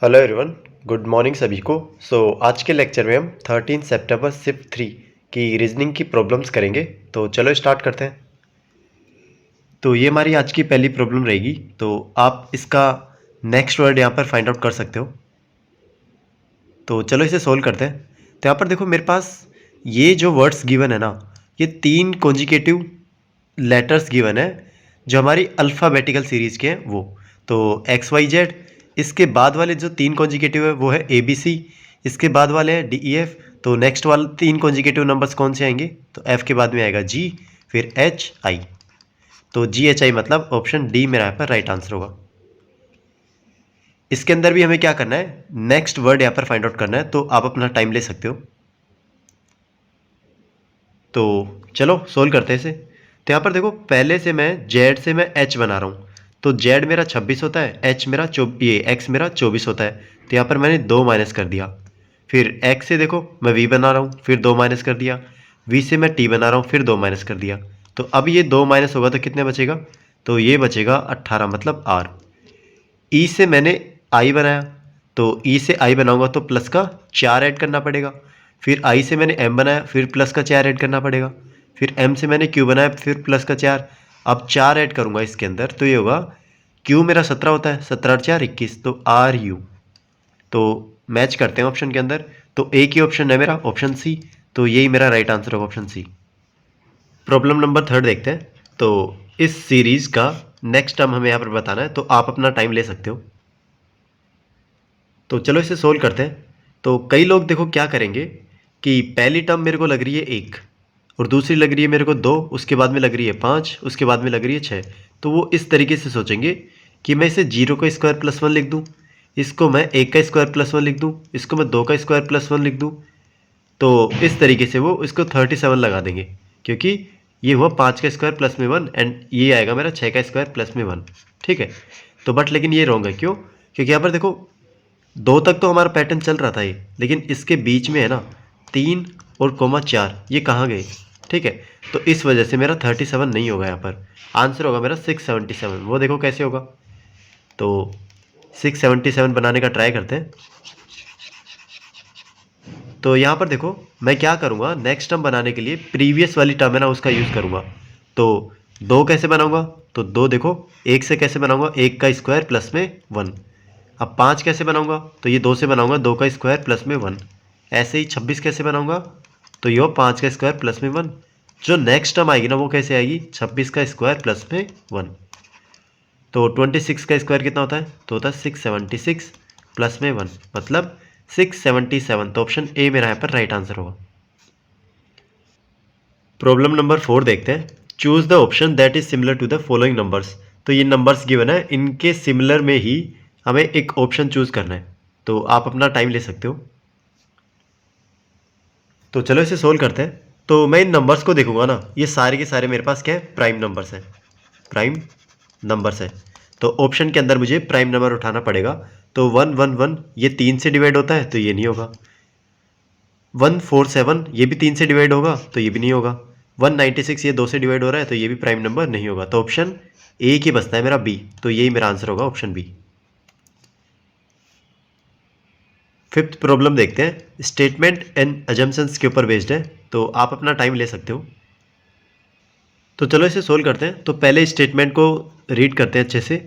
Hello everyone, good morning सभी को। आज के लेक्चर में हम 13 सितंबर शिफ्ट 3 की रीजनिंग की प्रॉब्लम्स करेंगे। तो चलो स्टार्ट करते हैं। तो ये हमारी आज की पहली प्रॉब्लम रहेगी। तो आप इसका नेक्स्ट वर्ड यहाँ पर फाइंड आउट कर सकते हो। तो चलो इसे सोल्व करते हैं। तो यहाँ पर देखो मेरे पास ये जो वर्ड्स गिवन है ना, ये 3 कॉन्जिकेटिव लेटर्स गिवन है जो हमारी अल्फ़ाबेटिकल सीरीज़ के हैं वो। तो एक्स वाई जेड, इसके बाद वाले जो 3 कॉन्जिकेटिव है वो है ए बी सी, इसके बाद वाले हैं डी ई एफ। तो नेक्स्ट वाले 3 कॉन्जिकेटिव नंबर्स कौन से आएंगे? तो एफ के बाद में आएगा जी, फिर एच आई। तो जी एच आई मतलब ऑप्शन डी मेरा यहाँ पर राइट आंसर होगा। इसके अंदर भी हमें क्या करना है, नेक्स्ट वर्ड यहाँ पर फाइंड आउट करना है। तो आप अपना टाइम ले सकते हो। तो चलो सोल्व करते हैं इसे। तो यहाँ पर देखो पहले से मैं जेड से मैं एच बना रहा हूँ। तो जेड मेरा 26 होता है, एच मेरा एक्स मेरा 24 होता है। तो यहाँ पर मैंने 2 माइनस कर दिया। फिर एक्स से देखो मैं वी बना रहा हूँ, फिर 2 माइनस कर दिया। वी से मैं टी बना रहा हूँ, फिर 2 माइनस कर दिया। तो अब ये 2 माइनस होगा तो कितने बचेगा? तो ये बचेगा 18 मतलब आर। ई से मैंने आई बनाया, तो ई से आई बनाऊंगा तो प्लस का 4 ऐड करना पड़ेगा। फिर आई से मैंने एम बनाया, फिर प्लस का 4 ऐड करना पड़ेगा। फिर एम से मैंने क्यू बनाया, फिर प्लस का 4। अब 4 ऐड करूंगा इसके अंदर तो ये होगा, क्यू मेरा 17 होता है, 17 और 4 21, तो आर यू। तो मैच करते हैं ऑप्शन के अंदर। तो एक ही ऑप्शन है मेरा, ऑप्शन सी। तो यही मेरा राइट आंसर होगा, ऑप्शन सी। प्रॉब्लम नंबर 3 देखते हैं। तो इस सीरीज का नेक्स्ट टर्म हमें यहाँ पर बताना है, तो आप अपना टाइम ले सकते हो। तो चलो इसे सोल्व करते हैं। तो कई लोग देखो क्या करेंगे कि पहली टर्म मेरे को लग रही है 1 और दूसरी लग रही है मेरे को 2, उसके बाद में लग रही है 5, उसके बाद में लग रही है 6। तो वो इस तरीके से सोचेंगे कि मैं इसे 0 का स्क्वायर प्लस 1 लिख दूँ, इसको मैं 1 का स्क्वायर प्लस 1 लिख दूँ, इसको मैं 2 का स्क्वायर प्लस 1 लिख दूँ। तो इस तरीके से वो इसको 37 लगा देंगे, क्योंकि ये हुआ 5 का स्क्वायर प्लस में 1 एंड ये आएगा मेरा 6 का स्क्वायर प्लस में 1। ठीक है। तो बट लेकिन ये रॉन्ग है, क्यों? क्योंकि यहाँ पर देखो 2 तक तो हमारा पैटर्न चल रहा था ये, लेकिन इसके बीच में है ना 3 और कोमा 4, ये कहाँ गए? ठीक है। तो इस वजह से मेरा 37 नहीं होगा, यहाँ पर आंसर होगा मेरा 677। वो देखो कैसे होगा। तो 677 बनाने का ट्राई करते हैं। तो यहाँ पर देखो मैं क्या करूँगा, नेक्स्ट टर्म बनाने के लिए प्रीवियस वाली टर्म है ना उसका यूज़ करूँगा। तो 2 कैसे बनाऊँगा? तो 2 देखो 1 से कैसे बनाऊँगा, 1 का स्क्वायर प्लस में 1। अब 5 कैसे बनाऊँगा? तो ये 2 से बनाऊँगा, 2 का स्क्वायर प्लस में 1। ऐसे ही 26 कैसे बनाऊँगा? तो ये 5 का स्क्वायर प्लस में 1। जो नेक्स्ट टर्म आएगी ना वो कैसे आएगी? 26 का स्क्वायर प्लस में 1। तो 26 का स्क्वायर कितना होता है? तो होता है 676 प्लस में 1 मतलब 677। तो ऑप्शन ए मेरा यहाँ पर राइट आंसर होगा। प्रॉब्लम नंबर 4 देखते हैं। Choose the option that is similar to the following numbers. तो ये नंबर्स गिवन है, इनके सिमिलर में ही हमें एक ऑप्शन चूज करना है। तो आप अपना टाइम ले सकते हो। तो चलो इसे सोल्व करते हैं। तो मैं इन नंबर्स को देखूंगा ना, ये सारे के सारे मेरे पास क्या है? प्राइम नंबर्स हैं। प्राइम नंबर्स है। तो ऑप्शन के अंदर मुझे प्राइम नंबर उठाना पड़ेगा। तो 111 ये 3 से डिवाइड होता है, तो ये नहीं होगा। 147 ये भी 3 से डिवाइड होगा, तो ये भी नहीं होगा। 196 ये 2 से डिवाइड हो रहा है, तो ये भी प्राइम नंबर नहीं होगा। तो ऑप्शन ए की बचता है मेरा बी। तो यही मेरा आंसर होगा, ऑप्शन बी। फिफ्थ प्रॉब्लम देखते हैं। स्टेटमेंट एंड अजम्पशंस के ऊपर बेस्ड है, तो आप अपना टाइम ले सकते हो। तो चलो इसे सोल्व करते हैं। तो पहले स्टेटमेंट को रीड करते हैं अच्छे से।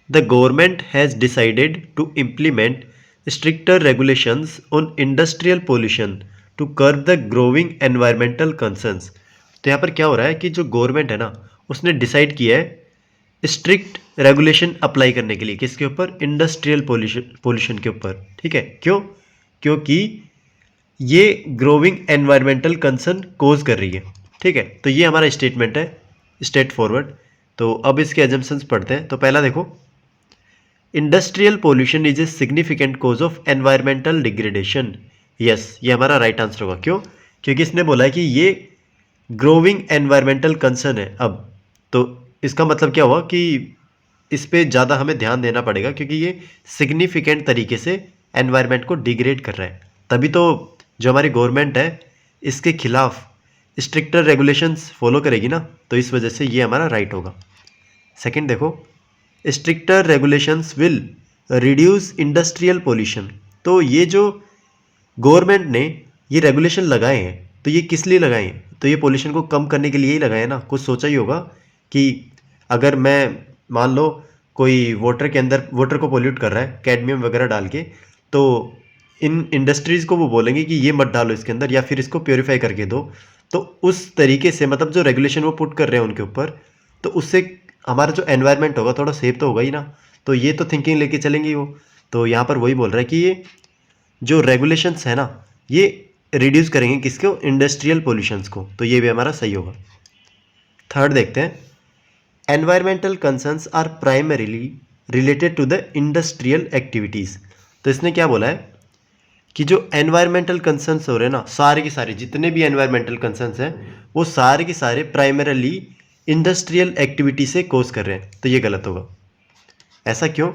The government has decided to implement stricter regulations on industrial pollution to curb the growing environmental concerns. तो यहाँ पर क्या हो रहा है कि जो गवर्नमेंट है ना उसने डिसाइड किया है स्ट्रिक्ट रेगुलेशन अप्लाई करने के लिए, किसके ऊपर? इंडस्ट्रियल पोल्यूशन के ऊपर। ठीक है। क्यों? क्योंकि ये ग्रोइंग एनवायरमेंटल कंसर्न कोज कर रही है। ठीक है। तो ये हमारा स्टेटमेंट है, स्ट्रेट फॉरवर्ड। तो अब इसके एजम्पशंस पढ़ते हैं। तो पहला देखो, industrial pollution is a significant cause of environmental degradation. Yes, ये हमारा राइट आंसर होगा। क्यों? क्योंकि इसने बोला है कि ये ग्रोइंग एनवायरमेंटल कंसर्न है। अब तो इसका मतलब क्या हुआ कि इस पे ज़्यादा हमें ध्यान देना पड़ेगा, क्योंकि ये सिग्निफिकेंट तरीके से एनवायरनमेंट को डिग्रेड कर रहा है। तभी तो जो हमारी गवर्नमेंट है इसके खिलाफ स्ट्रिक्टर रेगुलेशंस फॉलो करेगी ना, तो इस वजह से ये हमारा राइट होगा। सेकंड देखो, stricter regulations will reduce industrial pollution. तो ये जो गवर्नमेंट ने ये रेगुलेशन लगाए हैं तो ये किस लिए लगाए हैं? तो ये पोल्यूशन को कम करने के लिए ही लगाए हैं ना। कुछ सोचा ही होगा कि अगर मैं मान लो कोई वाटर के अंदर वाटर को पोल्यूट कर रहा है कैडमियम वगैरह डाल के, तो इन इंडस्ट्रीज़ को वो बोलेंगे कि ये मत डालो इसके अंदर या फिर इसको प्योरीफाई करके दो। तो उस तरीके से मतलब जो रेगुलेशन वो पुट कर रहे हैं उनके ऊपर, तो उससे हमारा जो एनवायरनमेंट होगा थोड़ा सेफ तो होगा ही ना। तो ये तो थिंकिंग लेके चलेंगे वो। तो यहाँ पर वही बोल रहा है कि ये जो रेगुलेशंस है ना ये रिड्यूस करेंगे किसको? इंडस्ट्रियल पोल्यूशंस को। तो ये भी हमारा सही होगा। थर्ड देखते हैं, environmental concerns are primarily related to the industrial activities. तो इसने क्या बोला है कि जो एनवायरमेंटल कंसर्न्स हो रहे हैं ना, सारे के सारे जितने भी एनवायरमेंटल कंसर्न्स हैं वो सारे के सारे प्राइमरली इंडस्ट्रियल एक्टिविटी से कोज कर रहे हैं। तो ये गलत होगा। ऐसा क्यों?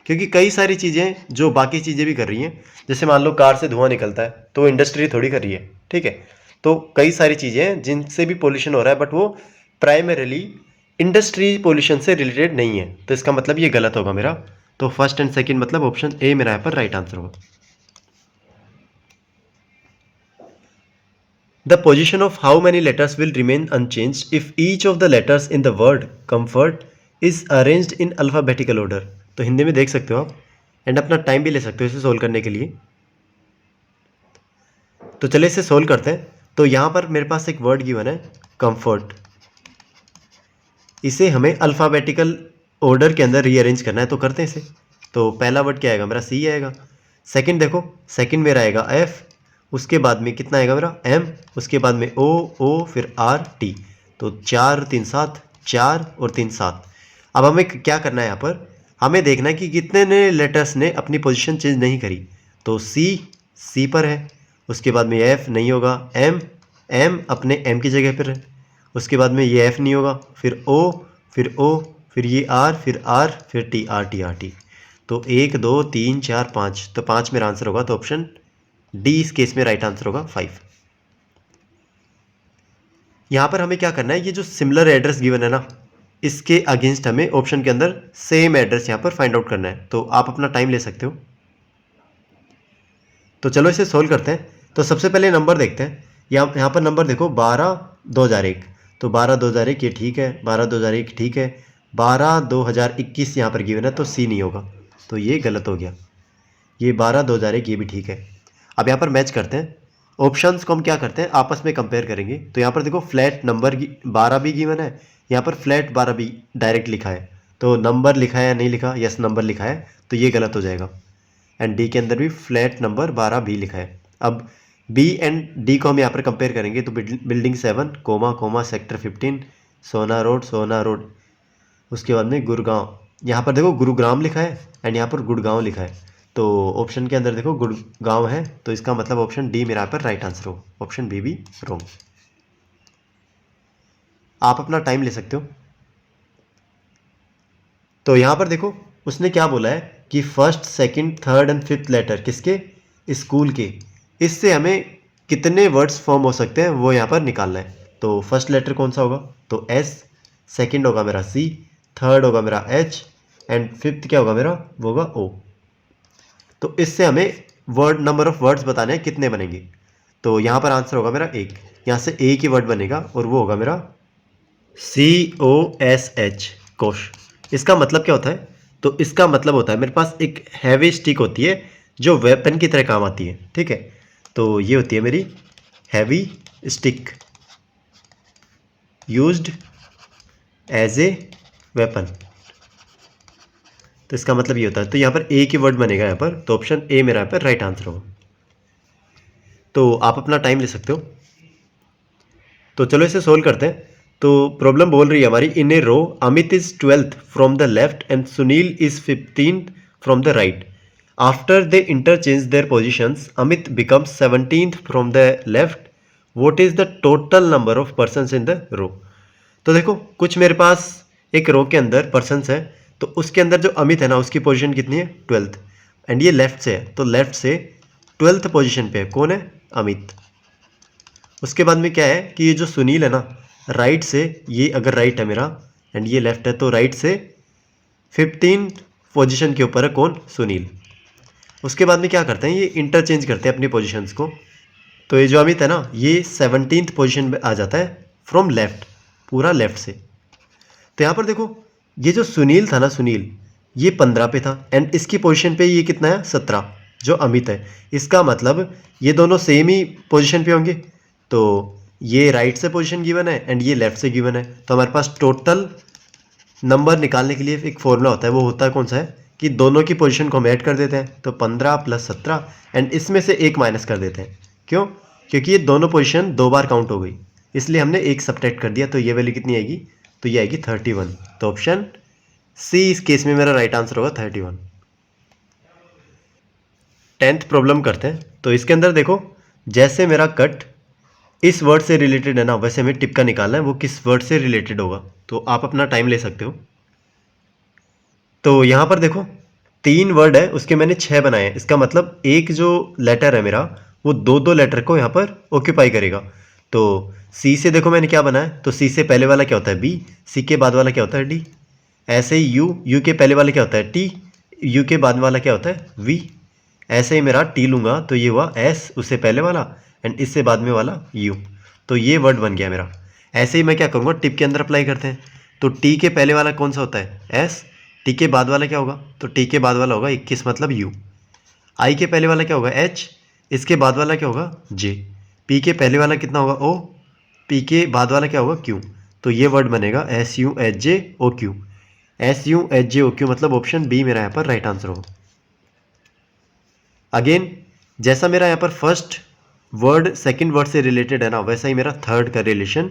क्योंकि कई सारी चीज़ें जो बाकी चीज़ें भी कर रही हैं, जैसे मान लो कार से धुआं निकलता है तो इंडस्ट्री थोड़ी कर रही है, ठीक है। तो कई सारी चीज़ें हैं जिनसे भी पोल्यूशन हो रहा है बट वो प्राइमरीली इंडस्ट्री पोल्यूशन से रिलेटेड नहीं है। तो इसका मतलब ये गलत होगा मेरा। तो फर्स्ट एंड सेकंड मतलब ऑप्शन ए मेरा यहाँ पर राइट आंसर होगा। The position of how many letters will remain unchanged if each of the letters in the word comfort is arranged in alphabetical order। तो हिंदी में देख सकते हो आप एंड अपना टाइम भी ले सकते हो इसे सोल्व करने के लिए। तो चलिए इसे सोल्व करते हैं। तो यहाँ पर मेरे पास एक वर्ड गिवन है कंफर्ट, इसे हमें अल्फ़ाबेटिकल ऑर्डर के अंदर रीअरेंज करना है। तो करते हैं इसे। तो पहला वर्ड क्या आएगा मेरा? सी आएगा। सेकंड देखो, सेकंड मेरा आएगा एफ, उसके बाद में कितना आएगा मेरा? एम, उसके बाद में ओ फिर आर टी। तो 4 3 7, 4 और 3 7। अब हमें क्या करना है यहाँ पर? हमें देखना है कि कितने ने लेटर्स ने अपनी पोजीशन चेंज नहीं करी। तो सी पर है, उसके बाद में एफ नहीं होगा, एम अपने एम की जगह पर है, उसके बाद में ये एफ नहीं होगा, फिर ओ, फिर ये आर, फिर टी, आर टी। तो 1 2 3 4 5, तो 5 मेरा आंसर होगा। तो ऑप्शन डी इस केस में राइट आंसर होगा 5। यहाँ पर हमें क्या करना है, ये जो सिमिलर एड्रेस गिवन है ना इसके अगेंस्ट हमें ऑप्शन के अंदर सेम एड्रेस यहाँ पर फाइंड आउट करना है। तो आप अपना टाइम ले सकते हो। तो चलो इसे सोल्व करते हैं। तो सबसे पहले नंबर देखते हैं। यहाँ पर नंबर देखो 12/2001। तो 12/2001 ये ठीक है, 12/2001 ठीक है। 12/2021 यहाँ पर गिवन है तो सी नहीं होगा, तो ये गलत हो गया। ये 12/2001 ये भी ठीक है। अब यहाँ पर मैच करते हैं। ऑप्शंस को हम क्या करते हैं आपस में कंपेयर करेंगे। तो यहाँ पर देखो फ्लैट नंबर 12 भी गिवन है, यहाँ पर फ्लैट 12 भी डायरेक्ट लिखा है। तो नंबर लिखा है या नहीं लिखा? यस नंबर लिखा है, तो ये गलत हो जाएगा। एंड डी के अंदर भी फ्लैट नंबर 12 भी लिखा है। अब बी एंड डी को हम यहाँ पर कंपेयर करेंगे। तो बिल्डिंग 7 कोमा सेक्टर 15 सोना रोड, उसके बाद में गुड़गांव। यहाँ पर देखो गुरुग्राम लिखा है एंड यहाँ पर गुड़गांव लिखा है। तो ऑप्शन के अंदर देखो गुड़गांव है, तो इसका मतलब ऑप्शन डी मेरा यहाँ पर राइट आंसर हो। ऑप्शन बी भी रॉन्ग। आप अपना टाइम ले सकते हो। तो यहाँ पर देखो उसने क्या बोला है कि first second third and fifth letter किसके? स्कूल के। इससे हमें कितने वर्ड्स फॉर्म हो सकते हैं वो यहाँ पर निकालना है। तो फर्स्ट लेटर कौन सा होगा? तो एस, सेकंड होगा मेरा सी, थर्ड होगा मेरा एच एंड फिफ्थ क्या होगा मेरा? वो होगा ओ। तो इससे हमें वर्ड नंबर ऑफ वर्ड्स बताने हैं कितने बनेंगे। तो यहाँ पर आंसर होगा मेरा 1। यहाँ से एक ही वर्ड बनेगा और वो होगा मेरा COSH, कोश। इसका मतलब क्या होता है? तो इसका मतलब होता है मेरे पास एक हैवी स्टिक होती है जो वेपन की तरह काम आती है, ठीक है। तो ये होती है मेरी heavy stick used as a weapon. तो इसका मतलब ये होता है। तो यहाँ पर एक ही वर्ड बनेगा यहाँ पर, तो ऑप्शन ए मेरा यहाँ पर राइट आंसर होगा। तो आप अपना टाइम ले सकते हो। तो चलो इसे सोल्व करते हैं। तो प्रॉब्लम बोल रही है हमारी, in a row Amit is 12th from the left and Sunil is 15th from the right. After they interchange their positions Amit becomes 17th from the left. What is the total number of persons in the row. तो देखो कुछ मेरे पास एक रो के अंदर persons है, तो उसके अंदर जो अमित है ना उसकी पोजीशन कितनी है? 12th। एंड ये लेफ्ट से है, तो लेफ्ट से 12th पोजीशन पे है। कौन है? अमित। उसके बाद में क्या है कि ये जो सुनील है ना राइट से, ये अगर राइट है मेरा एंड ये लेफ्ट है, तो राइट से 15 पोजीशन के ऊपर है कौन, सुनील। उसके बाद में क्या करते हैं, ये इंटरचेंज करते हैं अपनी पोजीशंस को। तो ये जो अमित है ना, ये 17th पोजीशन पे आ जाता है फ्रॉम लेफ्ट, पूरा लेफ्ट से। तो यहाँ पर देखो ये जो सुनील था ना, सुनील ये 15 पे था एंड इसकी पोजीशन पे ये कितना है, 17 जो अमित है। इसका मतलब ये दोनों सेम ही पोजीशन पे होंगे। तो ये राइट से पोजीशन गिवन है एंड ये लेफ्ट से गिवन है। तो हमारे पास टोटल नंबर निकालने के लिए एक फॉर्मूला होता है, वो होता है कौन सा है कि दोनों की पोजीशन को हम ऐड कर देते हैं। तो 15 + 17 एंड इसमें से एक माइनस कर देते हैं। क्यों, क्योंकि ये दोनों पोजीशन 2 बार काउंट हो गई, इसलिए हमने एक सब्ट्रैक्ट कर दिया। तो ये वैल्यू कितनी आएगी, तो ये आएगी 31। तो ऑप्शन सी इस केस में मेरा राइट आंसर होगा 31। 10th प्रॉब्लम करते हैं। तो इसके अंदर देखो, जैसे मेरा कट इस वर्ड से रिलेटेड है ना, वैसे हमें टिप का निकालना है वो किस वर्ड से रिलेटेड होगा। तो आप अपना टाइम ले सकते हो। तो यहाँ पर देखो 3 वर्ड है, उसके मैंने 6 बनाए हैं। इसका मतलब एक जो लेटर है मेरा, वो 2-2 लेटर को यहाँ पर ऑक्यूपाई करेगा। तो सी से देखो मैंने क्या बनाया, तो सी से पहले वाला क्या होता है, बी, सी के बाद वाला क्या होता है, डी। ऐसे ही यू, यू के पहले वाला क्या होता है, टी, यू के बाद वाला क्या होता है, वी। ऐसे ही मेरा टी लूँगा तो ये हुआ एस, उससे पहले वाला एंड इससे बाद में वाला यू। तो ये वर्ड बन गया मेरा। ऐसे ही मैं क्या करूँगा, टिप के अंदर अप्लाई करते हैं। तो टी के पहले वाला कौन सा होता है, एस। टी के बाद वाला क्या होगा, तो टी के बाद वाला होगा 21 मतलब यू। आई के पहले वाला क्या होगा, एच। इसके बाद वाला क्या होगा, जे। पी के पहले वाला कितना होगा, ओ। पी के बाद वाला क्या होगा, क्यू। तो ये वर्ड बनेगा S U H J O Q. S U H J O Q मतलब ऑप्शन बी मेरा यहाँ पर राइट आंसर होगा। अगेन जैसा मेरा यहाँ पर फर्स्ट वर्ड सेकंड वर्ड से रिलेटेड है ना, वैसा ही मेरा थर्ड का रिलेशन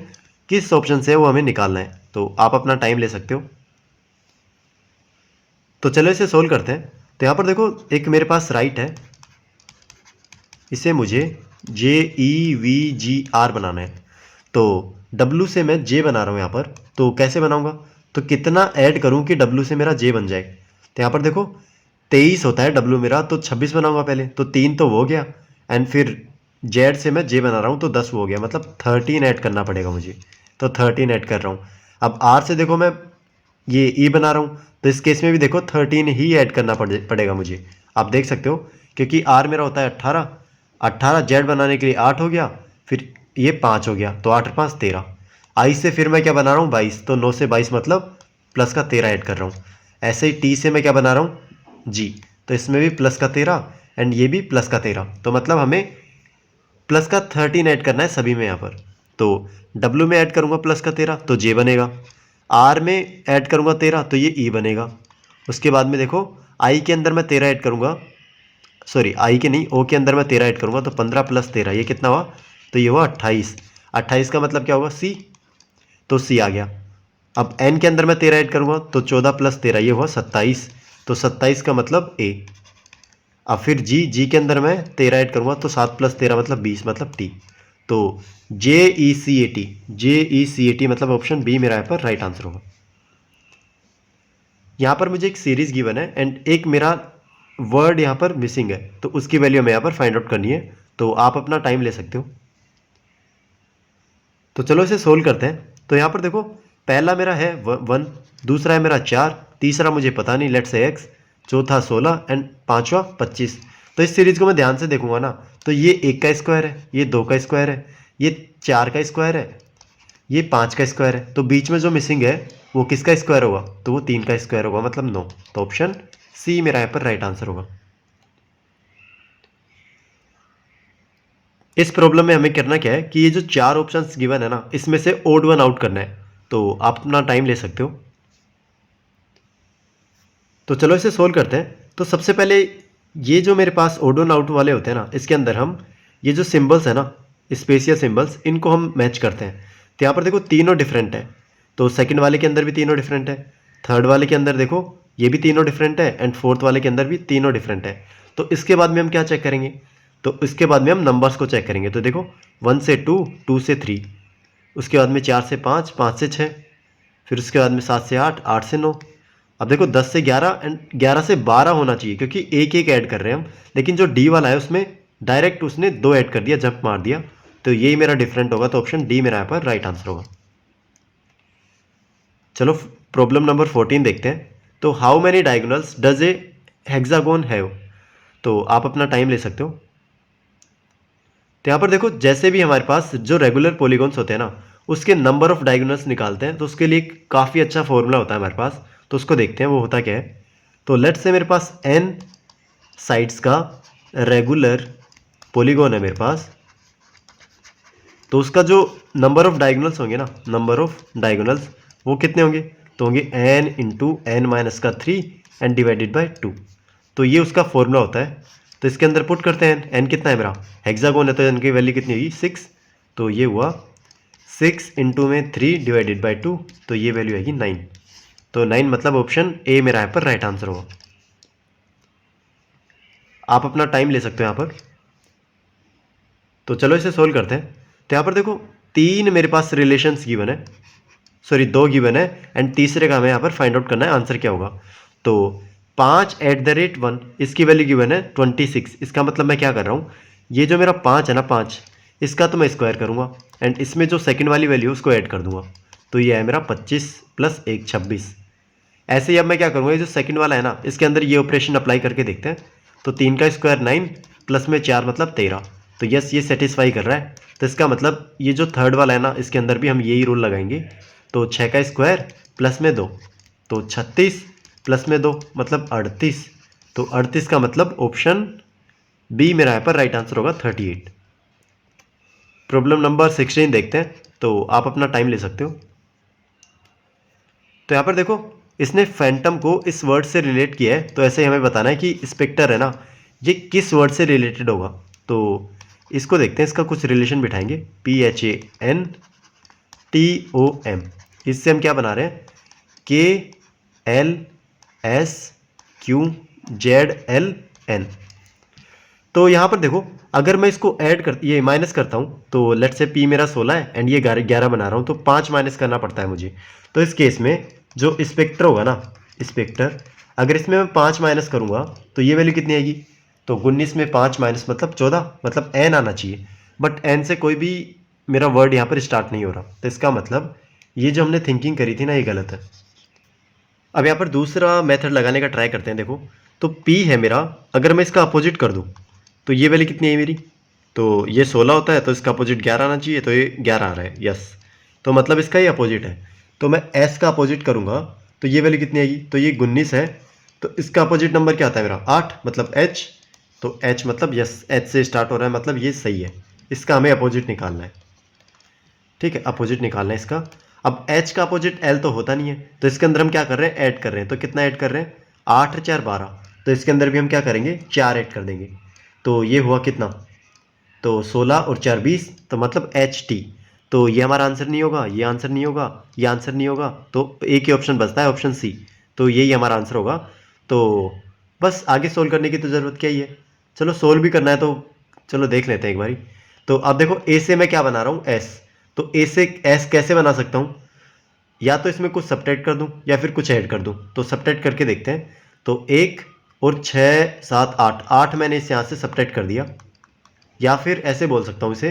किस ऑप्शन से है वो हमें निकालना है। तो आप अपना टाइम ले सकते हो। तो चलो इसे सोल्व करते हैं। तो यहाँ पर देखो एक मेरे पास राइट है, इसे मुझे JEVGR बनाना है। तो W से मैं J बना रहा हूँ यहाँ पर। तो कैसे बनाऊँगा, तो कितना ऐड करूँ कि W से मेरा J बन जाए। तो यहाँ पर देखो 23 होता है W मेरा, तो 26 बनाऊँगा पहले, तो 3 तो वो हो गया एंड फिर Z से मैं J बना रहा हूँ तो 10 वो हो गया, मतलब 13 ऐड करना पड़ेगा मुझे। तो 13 ऐड कर रहा हूँ। अब R से देखो मैं ये E बना रहा हूँ, तो इस केस में भी देखो 13 ही ऐड करना पड़ेगा मुझे। आप देख सकते हो क्योंकि R मेरा होता है 18, 18 Z बनाने के लिए 8 हो गया, फिर ये 5 हो गया, तो 8 और 5 13। I से फिर मैं क्या बना रहा हूँ 22, तो 9 से 22 मतलब प्लस का 13 ऐड कर रहा हूँ। ऐसे ही T से मैं क्या बना रहा हूँ G, तो इसमें भी प्लस का 13 एंड ये भी प्लस का 13, तो मतलब हमें प्लस का 13 ऐड करना है सभी में यहाँ पर। तो W में ऐड करूँगा प्लस का 13 तो J बनेगा, R में ऐड करूँगा 13 तो ये E बनेगा। उसके बाद में देखो I के अंदर मैं 13 ऐड करूँगा, सॉरी I के नहीं, O के अंदर मैं 13 ऐड करूँगा, तो 15 + 13 ये कितना हुआ, तो ये हुआ 28। 28 का मतलब क्या होगा, C, तो C आ गया। अब N के अंदर मैं 13 ऐड करूँगा तो 14 + 13 ये हुआ 27, तो 27 का मतलब A। अब फिर G के अंदर मैं 13 ऐड करूँगा तो 7 + 13 मतलब 20 मतलब T। तो JECAT मतलब ऑप्शन बी मेरा यहाँ पर राइट आंसर होगा। यहाँ पर मुझे एक सीरीज गिवन है एंड एक मेरा वर्ड यहाँ पर मिसिंग है, तो उसकी वैल्यू हमें यहाँ पर फाइंड आउट करनी है। तो आप अपना टाइम ले सकते हो। तो चलो इसे सोल्व करते हैं। तो यहाँ पर देखो पहला मेरा है 1, दूसरा है मेरा 4, तीसरा मुझे पता नहीं, लेट्स से x, चौथा 16 एंड पाँचवा 25। तो इस सीरीज को मैं ध्यान से देखूंगा ना, तो ये 1 का स्क्वायर है, ये 2 का स्क्वायर है, ये 4 का स्क्वायर है, ये 5 का स्क्वायर है। तो बीच में जो मिसिंग है वो किसका स्क्वायर होगा, तो वो 3 का स्क्वायर होगा, मतलब 9। तो ऑप्शन सी मेरा यहाँ पर राइट आंसर होगा। इस प्रॉब्लम में हमें करना क्या है कि ये जो 4 ऑप्शंस गिवन है ना, इसमें से ओड वन आउट करना है। तो आप अपना टाइम ले सकते हो। तो चलो इसे सोल्व करते हैं। तो सबसे पहले ये जो मेरे पास ओड वन आउट वाले होते हैं ना, इसके अंदर हम ये जो सिंबल्स है ना, स्पेशियल सिंबल्स, इनको हम मैच करते हैं। तो यहाँ पर देखो तीनों डिफरेंट है, तो सेकंड वाले के अंदर भी तीनों डिफरेंट है, थर्ड वाले के अंदर देखो ये भी तीनों डिफरेंट है एंड फोर्थ वाले के अंदर भी तीनों डिफरेंट है। तो इसके बाद में हम क्या चेक करेंगे, तो इसके बाद में हम नंबर्स को चेक करेंगे। तो देखो 1 से 2, 2 से 3, उसके बाद में 4 से 5, 5 से 6, फिर उसके बाद में 7 से 8, 8 से 9। अब देखो 10 से 11 एंड 11 से 12 होना चाहिए, क्योंकि एक एक ऐड कर रहे हैं हम, लेकिन जो डी वाला है उसमें डायरेक्ट उसने 2 ऐड कर दिया, जंप मार दिया। तो यही मेरा डिफरेंट होगा, तो ऑप्शन डी मेरा यहाँ पर राइट आंसर होगा। चलो प्रॉब्लम नंबर 14 देखते हैं। तो how many diagonals does a hexagon have, तो आप अपना टाइम ले सकते हो। तो यहाँ पर देखो जैसे भी हमारे पास जो रेगुलर पॉलीगॉन्स होते हैं ना उसके नंबर ऑफ डायगोनल्स निकालते हैं, तो उसके लिए काफ़ी अच्छा फॉर्मूला होता है हमारे पास, तो उसको देखते हैं वो होता क्या है। तो लेट्स से मेरे पास n साइड्स का रेगुलर पॉलीगॉन है मेरे पास, तो उसका जो नंबर ऑफ डायगोनल्स होंगे ना, नंबर ऑफ डायगोनल्स वो कितने होंगे, तो होंगे n इंटू एन माइनस का 3 एंड डिवाइडेड बाई 2। तो ये उसका फॉर्मूला होता है। तो इसके अंदर पुट करते हैं, n कितना है मेरा, हेक्सागोन है तो n की वैल्यू कितनी होगी 6, तो ये हुआ 6 इंटू में 3 डिवाइडेड बाई 2, तो ये वैल्यू आएगी 9। तो 9 मतलब ऑप्शन ए मेरा यहाँ पर राइट आंसर होगा। आप अपना टाइम ले सकते हो यहाँ पर। तो चलो इसे सोल्व करते हैं। तो यहाँ पर देखो 3 मेरे पास रिलेशंस गिवन है, सॉरी 2 गिवन है, एंड तीसरे का हमें यहाँ पर फाइंड आउट करना है आंसर क्या होगा। तो 5 @ 1 इसकी वैल्यू गिवन है 26। इसका मतलब मैं क्या कर रहा हूँ, ये जो मेरा 5 है ना 5, इसका तो मैं स्क्वायर करूँगा एंड इसमें जो सेकंड वाली वैल्यू उसको ऐड कर दूंगा, तो ये है मेरा 25 + 1 26। ऐसे ही अब मैं क्या करूँगा, ये जो सेकंड वाला है ना इसके अंदर ये ऑपरेशन अप्लाई करके देखते हैं। तो 3 का स्क्वायर 9 प्लस में 4 मतलब 13। तो यस ये सेटिस्फाई कर रहा है। तो इसका मतलब ये जो थर्ड वाला है ना इसके अंदर भी हम यही रूल लगाएंगे। तो 6 का स्क्वायर प्लस में 2 तो 36 प्लस में 2 मतलब 38। तो 38 का मतलब ऑप्शन बी मेरा यहाँ पर राइट आंसर होगा 38। प्रॉब्लम नंबर 16 देखते हैं, तो आप अपना टाइम ले सकते हो। तो यहाँ पर देखो इसने फैंटम को इस वर्ड से रिलेट किया है, तो ऐसे ही हमें बताना है कि स्पेक्टर है ना ये किस वर्ड से रिलेटेड होगा। तो इसको देखते हैं, इसका कुछ रिलेशन बिठाएंगे। PHANTOM, इससे हम क्या बना रहे हैं, KLSQZLN। तो यहाँ पर देखो अगर मैं इसको ऐड कर ये माइनस करता हूँ, तो लेट से P मेरा 16 है एंड ये 11 बना रहा हूँ, तो 5 माइनस करना पड़ता है मुझे। तो इस केस में जो स्पेक्टर होगा ना, स्पेक्टर अगर इसमें मैं 5 माइनस करूँगा तो ये वैल्यू कितनी आएगी, तो 19 में 5 माइनस मतलब 14, मतलब n आना चाहिए, बट n से कोई भी मेरा वर्ड यहाँ पर स्टार्ट नहीं हो रहा। तो इसका मतलब ये जो हमने थिंकिंग करी थी ना ये गलत है। अब यहाँ पर दूसरा मेथड लगाने का ट्राई करते हैं। देखो तो P है मेरा, अगर मैं इसका अपोजिट कर दूँ तो ये वैल्यू कितनी है मेरी, तो ये 16 होता है तो इसका अपोजिट 11 आना चाहिए, तो ये 11 आ रहा है, यस। तो मतलब इसका ये अपोजिट है। तो मैं S का अपोजिट करूँगा तो ये वैल्यू कितनी आएगी, तो ये 19 है, तो इसका अपोजिट नंबर क्या आता है मेरा 8, मतलब H। तो H मतलब यस H से स्टार्ट हो रहा है, मतलब ये सही है। इसका हमें अपोजिट निकालना है, ठीक है, अपोजिट निकालना है इसका। अब H का अपोजिट L तो होता नहीं है, तो इसके अंदर हम क्या कर रहे हैं, ऐड कर रहे हैं। तो कितना ऐड कर रहे हैं, 8 और 4 12, तो इसके अंदर भी हम क्या करेंगे 4 ऐड कर देंगे। तो ये हुआ कितना, तो 16 और 4 20, तो मतलब HT। तो ये हमारा आंसर नहीं होगा, ये आंसर नहीं होगा, ये आंसर नहीं होगा, तो एक ही ऑप्शन बचता है, ऑप्शन C। तो यही हमारा आंसर होगा। तो बस आगे सोल्व करने की तो ज़रूरत क्या ही है, चलो सोल्व भी करना है तो चलो देख लेते हैं एक बारी। तो अब देखो A से मैं क्या बना रहा हूँ S, तो A से S कैसे बना सकता हूँ, या तो इसमें कुछ सब्ट्रैक्ट कर दूँ या फिर कुछ ऐड कर दूँ। तो सब्ट्रैक्ट करके देखते हैं। तो 1 और 6 7 8, 8 मैंने इस यहाँ से सब्ट्रैक्ट कर दिया, या फिर ऐसे बोल सकता हूँ इसे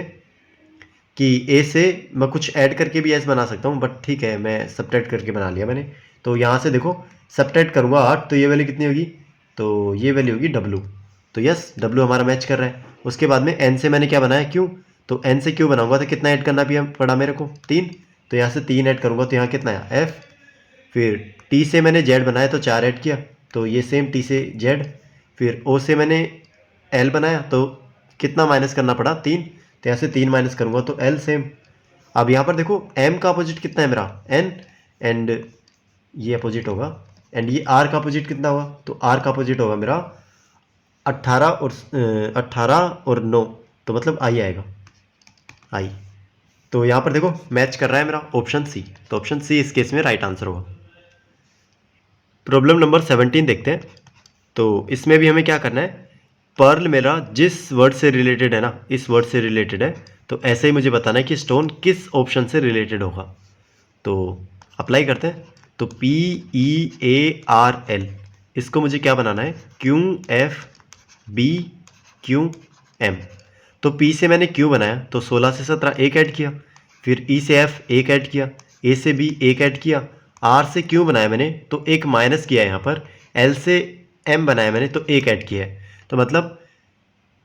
कि A से मैं कुछ ऐड करके भी S बना सकता हूँ, बट ठीक है मैं सब्ट्रैक्ट करके बना लिया मैंने। तो यहाँ से देखो सब्ट्रैक्ट करूँगा 8, तो ये वैल्यू कितनी होगी, तो ये वैल्यू होगी W। तो यस W हमारा मैच कर रहा है। उसके बाद में N से मैंने क्या बनाया Q, तो N से Q बनाऊंगा तो कितना ऐड करना भी पड़ा मेरे को 3, तो यहाँ से 3 ऐड करूँगा तो यहाँ कितना है F। फिर T से मैंने Z बनाया तो 4 ऐड किया, तो ये सेम T से Z। फिर O से मैंने L बनाया तो कितना माइनस करना पड़ा 3, तो यहाँ से 3 माइनस करूँगा तो L सेम। अब यहाँ पर देखो M का अपोजिट कितना है मेरा N, एंड ये अपोजिट होगा, एंड ये R का अपोजिट कितना होगा, तो R का अपोजिट होगा मेरा 18 और 9, तो मतलब I आएगा I। तो यहाँ पर देखो मैच कर रहा है मेरा ऑप्शन C, तो ऑप्शन C इस केस में राइट आंसर होगा। प्रॉब्लम नंबर 17 देखते हैं। तो इसमें भी हमें क्या करना है, पर्ल मेरा जिस वर्ड से रिलेटेड है ना, इस वर्ड से रिलेटेड है, तो ऐसे ही मुझे बताना है कि स्टोन किस ऑप्शन से रिलेटेड होगा। तो अप्लाई करते हैं। तो PEARL, इसको मुझे क्या बनाना है QFBQM। तो P से मैंने Q बनाया तो 16 से 17 एक ऐड किया, फिर E से F एक ऐड किया, A से B एक ऐड किया, आर से क्यू बनाया मैंने तो एक माइनस किया है यहाँ पर, एल से एम बनाया मैंने तो एक ऐड किया है, तो मतलब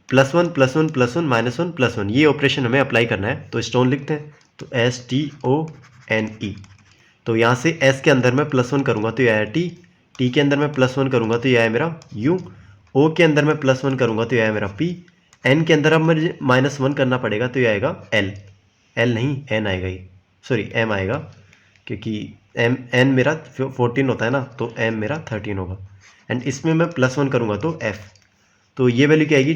+1 +1 +1 -1 +1 ये ऑपरेशन हमें अप्लाई करना है। तो स्टोन लिखते हैं, तो STONE। तो यहाँ से S के अंदर मैं +1 करूँगा तो ये आया T, T के अंदर मैं +1 करूँगा तो ये आया मेरा U, O के अंदर मैं +1 करूँगा तो ये आया मेरा P, N के अंदर अब मुझे -1 करना पड़ेगा तो ये आएगा L, L नहीं N आएगा, ये सॉरी M आएगा, क्योंकि N मेरा 14 होता है ना, तो M मेरा 13 होगा। एंड इसमें मैं +1 करूँगा तो F, तो ये वैल्यू क्या आएगी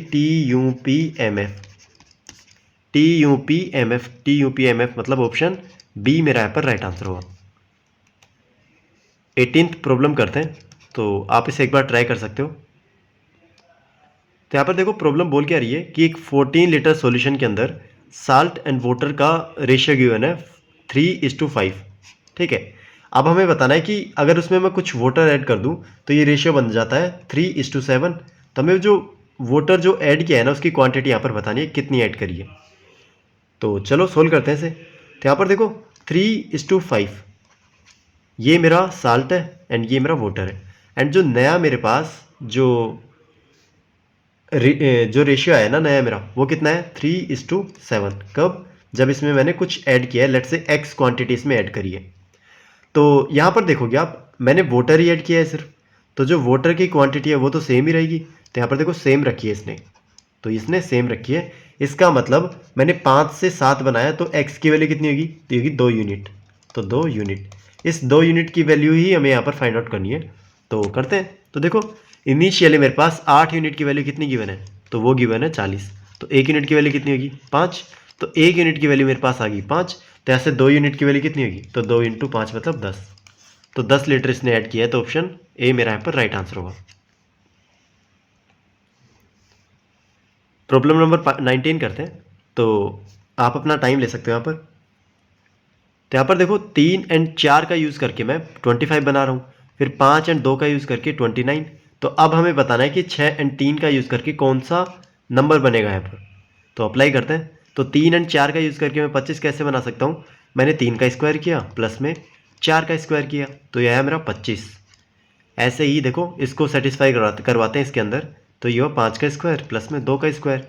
TUPMF मतलब ऑप्शन बी मेरा यहाँ पर राइट आंसर होगा। 18th प्रॉब्लम करते हैं, तो आप इसे एक बार ट्राई कर सकते हो। तो यहाँ पर देखो प्रॉब्लम बोल क्या रही है कि एक 14 लीटर सॉल्यूशन के अंदर साल्ट एंड वाटर का रेशियो गिवन है 3:5, ठीक है। अब हमें बताना है कि अगर उसमें मैं कुछ वाटर ऐड कर दूं तो ये रेशियो बन जाता है 3:7। तो हमें जो वाटर जो ऐड किया है ना उसकी क्वांटिटी यहाँ पर बतानी है कितनी ऐड करी है। तो चलो सोल्व करते हैं इसे। तो यहाँ पर देखो 3:5 ये मेरा साल्ट है एंड ये मेरा वाटर है, एंड जो नया मेरे पास जो रेशियो आया ना नया मेरा वो कितना है 3:7। कब? जब इसमें मैंने कुछ ऐड किया है, लेट्स से x क्वांटिटी इसमें ऐड करी है। तो यहाँ पर देखोगे आप मैंने वाटर ही ऐड किया है सिर्फ, तो जो वाटर की क्वांटिटी है वो तो सेम ही रहेगी। तो यहाँ पर देखो सेम रखी है इसने, तो इसने सेम रखी है, इसका मतलब मैंने 5 से 7 बनाया तो x की वैल्यू कितनी होगी, तो होगी 2 यूनिट। तो 2 यूनिट, इस 2 यूनिट की वैल्यू ही हमें यहाँ पर फाइंड आउट करनी है। तो करते हैं। तो देखो इनिशियली मेरे पास 8 यूनिट की वैल्यू कितनी गिवन है, तो वो गिवन है 40। तो 1 यूनिट की वैल्यू कितनी होगी 5, तो 1 यूनिट की वैल्यू मेरे पास आ गई 5। तो ऐसे 2 यूनिट की वैल्यू कितनी होगी, तो 2 × 5 मतलब 10। तो 10 लीटर इसने ऐड किया है, तो ऑप्शन ए मेरा यहाँ पर राइट आंसर होगा। प्रॉब्लम नंबर 19 करते हैं, तो आप अपना टाइम ले सकते हो यहाँ पर। तो यहाँ पर देखो 3 और 4 का यूज़ करके मैं 25 बना रहा हूँ, फिर 5 और 2 का यूज़ करके 29। तो अब हमें बताना है कि 6 और 3 का यूज़ करके कौन सा नंबर बनेगा यहाँ पर। तो अप्लाई करते हैं। तो 3 और 4 का यूज़ करके मैं 25 कैसे बना सकता हूँ, मैंने 3 का स्क्वायर किया प्लस में 4 का स्क्वायर किया, तो यह है मेरा 25। ऐसे ही देखो इसको सेटिस्फाई करवाते हैं इसके अंदर, तो ये हुआ 5 का स्क्वायर प्लस में 2 का स्क्वायर,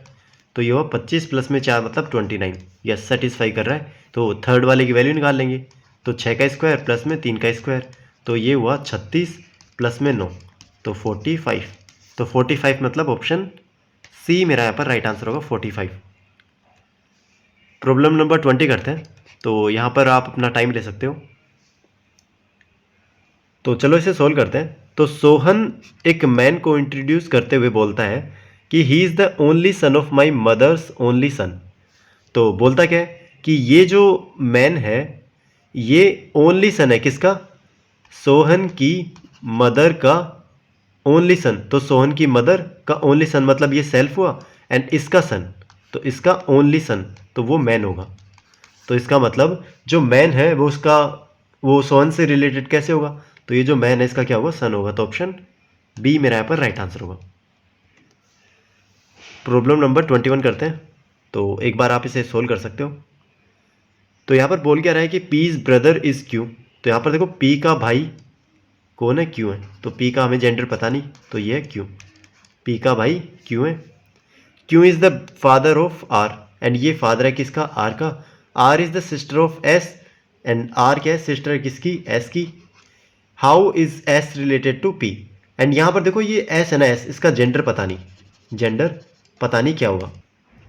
तो ये हुआ 25 प्लस में 4 मतलब 29। यस सेटिस्फाई कर रहा है। तो थर्ड वाले की वैल्यू निकाल लेंगे, तो 6 का स्क्वायर प्लस में 3 का स्क्वायर, तो ये हुआ 36 प्लस में 9 तो 45। तो 45 मतलब ऑप्शन सी मेरा यहाँ पर राइट आंसर होगा 45। प्रॉब्लम नंबर 20 करते हैं, तो यहाँ पर आप अपना टाइम ले सकते हो। तो चलो इसे सोल्व करते हैं। तो सोहन एक मैन को इंट्रोड्यूस करते हुए बोलता है कि he is the only son of my mother's only son. तो बोलता क्या है कि ये जो मैन है ये ओनली सन है किसका, सोहन की मदर का ओनली सन। तो सोहन की मदर का ओनली सन मतलब ये सेल्फ हुआ, एंड इसका सन तो इसका ओनली सन, तो वो मैन होगा। तो इसका मतलब जो मैन है वो उसका वो सोहन से रिलेटेड कैसे होगा, तो ये जो मैन है इसका क्या होगा, सन होगा। तो ऑप्शन बी मेरा यहाँ पर राइट आंसर होगा। प्रॉब्लम नंबर 21 करते हैं, तो एक बार आप इसे सोल्व कर सकते हो। तो यहाँ पर बोल क्या रहा है कि पीज ब्रदर इज़ क्यू। तो यहाँ पर देखो पी का भाई कौन है, क्यू है। तो पी का हमें जेंडर पता नहीं, तो ये है क्यू, पी का भाई क्यू है। Q is the father of R, and ये फादर है किसका, आर का। R is the sister of S, and R क्या है, सिस्टर है किसकी, एस की। How is S related to P, एंड यहाँ पर देखो ये एस है ना, एस इसका जेंडर पता नहीं, जेंडर पता नहीं क्या होगा।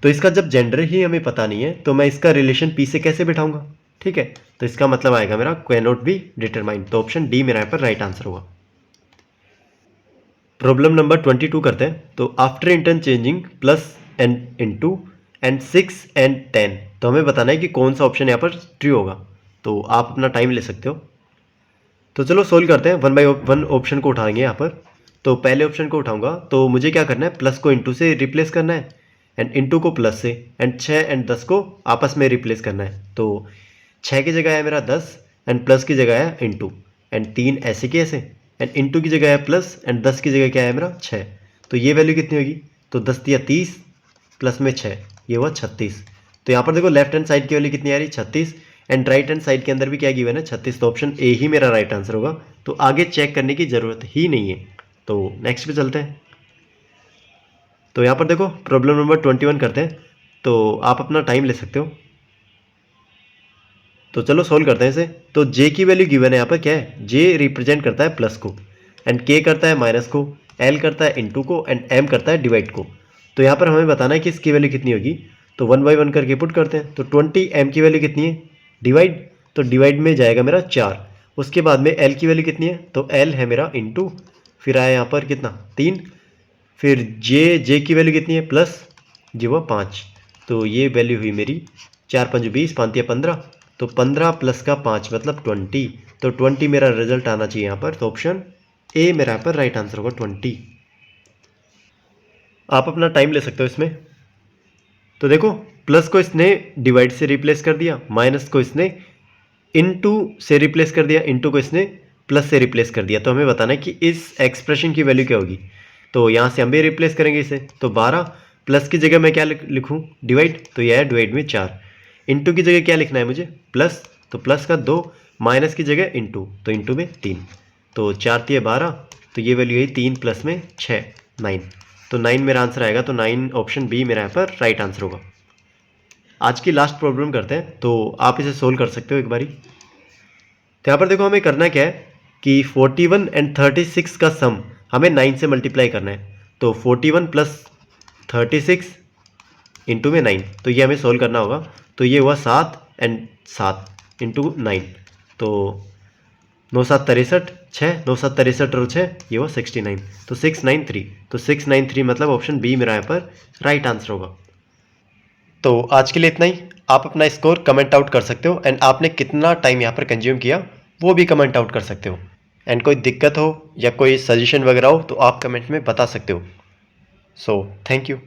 तो इसका जब जेंडर ही हमें पता नहीं है तो मैं इसका रिलेशन पी से कैसे बिठाऊंगा, ठीक है। तो इसका मतलब आएगा मेरा कैन नॉट बी डिटरमाइंड। तो ऑप्शन डी मेरा यहाँ पर राइट आंसर होगा। प्रॉब्लम नंबर 22 करते हैं। तो after interchanging plus and into and 6 and 10, तो हमें बताना है कि कौन सा ऑप्शन यहाँ पर ट्रू होगा। तो आप अपना टाइम ले सकते हो। तो चलो सोल्व करते हैं, 1 बाय 1 ऑप्शन को उठाएंगे यहाँ पर। तो पहले ऑप्शन को उठाऊंगा तो मुझे क्या करना है, प्लस को इंटू से रिप्लेस करना है, एंड इंटू को प्लस से, एंड 6 एंड 10 को आपस में रिप्लेस करना है। तो 6 की जगह है मेरा 10, एंड प्लस की जगह है इंटू, एंड 3 ऐसे की ऐसे, एंड इंटू की जगह है प्लस, एंड 10 की जगह क्या है मेरा 6। तो ये वैल्यू कितनी होगी, तो 10 या 30 प्लस में 6, ये हुआ 36। तो यहाँ पर देखो लेफ्ट हैंड साइड की वैल्यू कितनी आ रही, 36, एंड राइट हैंड साइड के अंदर भी क्या गिवन है 36, तो ऑप्शन ए ही मेरा राइट आंसर होगा। तो आगे चेक करने की ज़रूरत ही नहीं है। तो नेक्स्ट पे चलते हैं। तो यहाँ पर देखो प्रॉब्लम नंबर 21 करते हैं। तो आप अपना टाइम ले सकते हो। तो चलो सोल्व करते हैं इसे। तो जे की वैल्यू गिवन है यहाँ पर क्या है, जे रिप्रेजेंट करता है प्लस को, एंड के करता है माइनस को, एल करता है इनटू को, एंड एम करता है डिवाइड को। तो यहाँ पर हमें बताना है कि इसकी वैल्यू कितनी होगी। तो 1 बाई 1 करके पुट करते हैं। तो 20 एम की वैल्यू कितनी है, डिवाइड, तो डिवाइड में जाएगा मेरा 4। उसके बाद में एल की वैल्यू कितनी है, तो एल है मेरा इनटू, फिर आया यहाँ पर कितना 3, फिर जे की वैल्यू कितनी है प्लस, जी वो 5। तो ये वैल्यू हुई मेरी 4 5 20, 5 15, तो 15 प्लस का 5 मतलब 20। तो 20 मेरा रिजल्ट आना चाहिए यहाँ पर। तो ऑप्शन ए मेरा यहाँ पर राइट आंसर होगा 20। आप अपना टाइम ले सकते हो इसमें। तो देखो प्लस को इसने डिवाइड से रिप्लेस कर दिया, माइनस को इसने इनटू से रिप्लेस कर दिया, इनटू को इसने प्लस से रिप्लेस कर दिया। तो हमें बताना है कि इस एक्सप्रेशन की वैल्यू क्या होगी। तो यहाँ से हम भी रिप्लेस करेंगे इसे। तो 12 प्लस की जगह मैं क्या लिखूँ, डिवाइड, तो यह है डिवाइड में 4, इनटू की जगह क्या लिखना है मुझे प्लस, तो प्लस का 2, माइनस की जगह इनटू, तो इनटू में 3, तो 4 3 12, तो ये वैल्यू है 3 प्लस में 6 9, तो 9 मेरा आंसर आएगा। तो 9 ऑप्शन बी मेरा यहाँ पर राइट आंसर होगा। आज की लास्ट प्रॉब्लम करते हैं। तो आप इसे सोल्व कर सकते हो एक बारी। तो यहाँ पर देखो हमें करना क्या है कि 41 एंड 36 का सम हमें 9 से मल्टीप्लाई करना है। तो 41 प्लस 36 इंटू में 9, तो ये हमें सोल्व करना होगा। तो ये हुआ 7 एंड 7 इंटू 9, तो 9 7 63, 6 9 7 63 और 6, ये हुआ 69, तो 693, तो 693 मतलब ऑप्शन बी मेरा यहाँ पर राइट आंसर होगा। तो आज के लिए इतना ही। आप अपना स्कोर कमेंट आउट कर सकते हो, एंड आपने कितना टाइम यहाँ पर कंज्यूम किया वो भी कमेंट आउट कर सकते हो। एंड कोई दिक्कत हो या कोई सजेशन वगैरह हो तो आप कमेंट में बता सकते हो। So thank you.